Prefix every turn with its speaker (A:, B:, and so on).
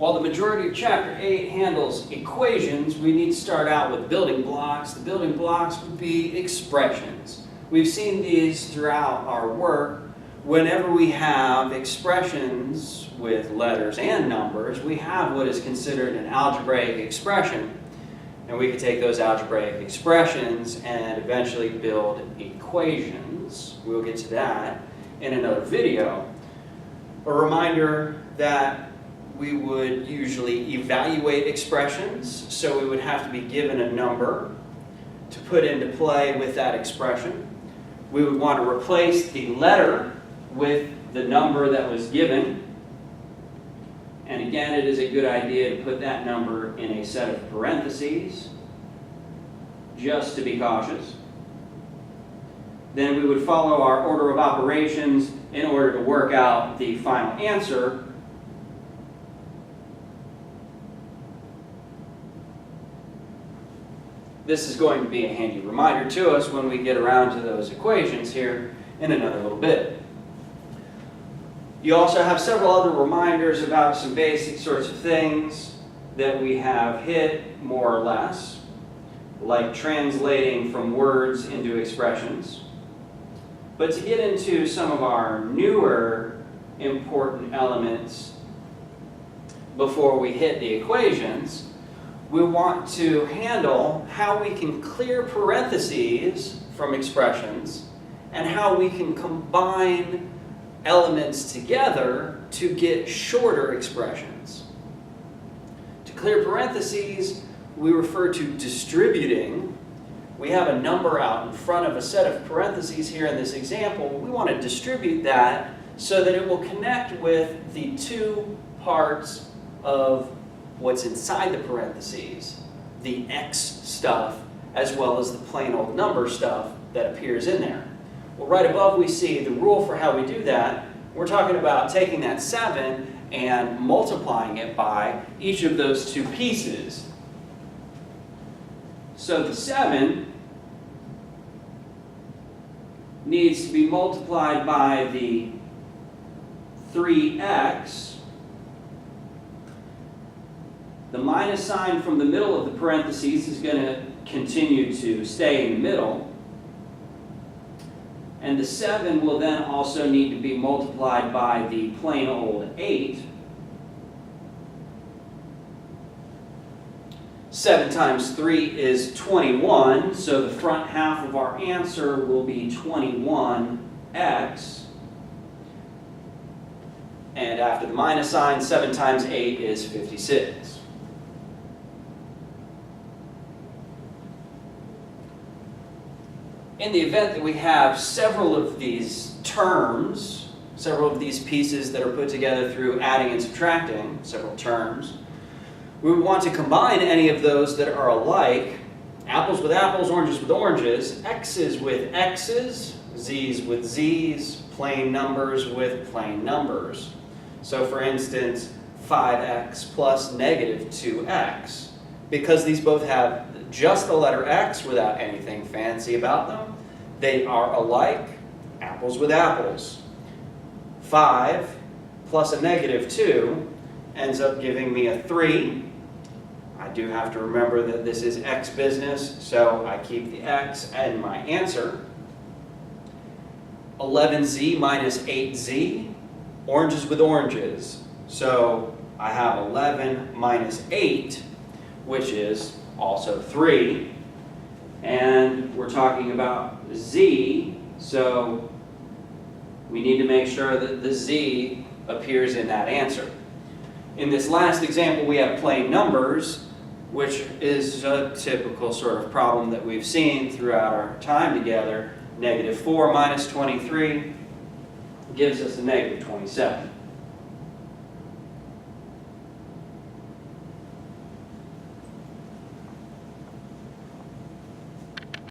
A: While the majority of Chapter 8 handles equations, we need to start out with building blocks. The building blocks would be expressions. We've seen these throughout our work. Whenever we have expressions with letters and numbers, we have what is considered an algebraic expression. And we can take those algebraic expressions and eventually build equations. We'll get to that in another video. A reminder that we would usually evaluate expressions, so we would have to be given a number to put into play with that expression. We would want to replace the letter with the number that was given. And again, it is a good idea to put that number in a set of parentheses, just to be cautious. Then we would follow our order of operations in order to work out the final answer. This is going to be a handy reminder to us when we get around to those equations here in another little bit. You also have several other reminders about some basic sorts of things that we have hit more or less, like translating from words into expressions. But to get into some of our newer important elements before we hit the equations, we want to handle how we can clear parentheses from expressions and how we can combine elements together to get shorter expressions. To clear parentheses, we refer to distributing. We have a number out in front of a set of parentheses here in this example. We want to distribute that so that it will connect with the two parts of what's inside the parentheses, the X stuff, as well as the plain old number stuff that appears in there. Well, right above we see the rule for how we do that. We're talking about taking that 7 and multiplying it by each of those two pieces. So the 7 needs to be multiplied by the 3x. The minus sign from the middle of the parentheses is going to continue to stay in the middle. And the 7 will then also need to be multiplied by the plain old 8. 7 times 3 is 21, so the front half of our answer will be 21x. And after the minus sign, 7 times 8 is 56. In the event that we have several of these terms, several of these pieces that are put together through adding and subtracting, several terms, we would want to combine any of those that are alike, apples with apples, oranges with oranges, x's with x's, z's with z's, plain numbers with plain numbers. So for instance, 5x plus negative 2x. Because these both have just the letter x without anything fancy about them, they are alike, apples with apples. 5 plus a negative 2 ends up giving me a 3. I do have to remember that this is x business, so I keep the x in my answer. 11z minus 8z, oranges with oranges. So I have 11 minus 8, which is also 3. And we're talking about z, so we need to make sure that the z appears in that answer. In this last example, we have plain numbers, which is a typical sort of problem that we've seen throughout our time together. Negative 4 minus 23 gives us a negative 27.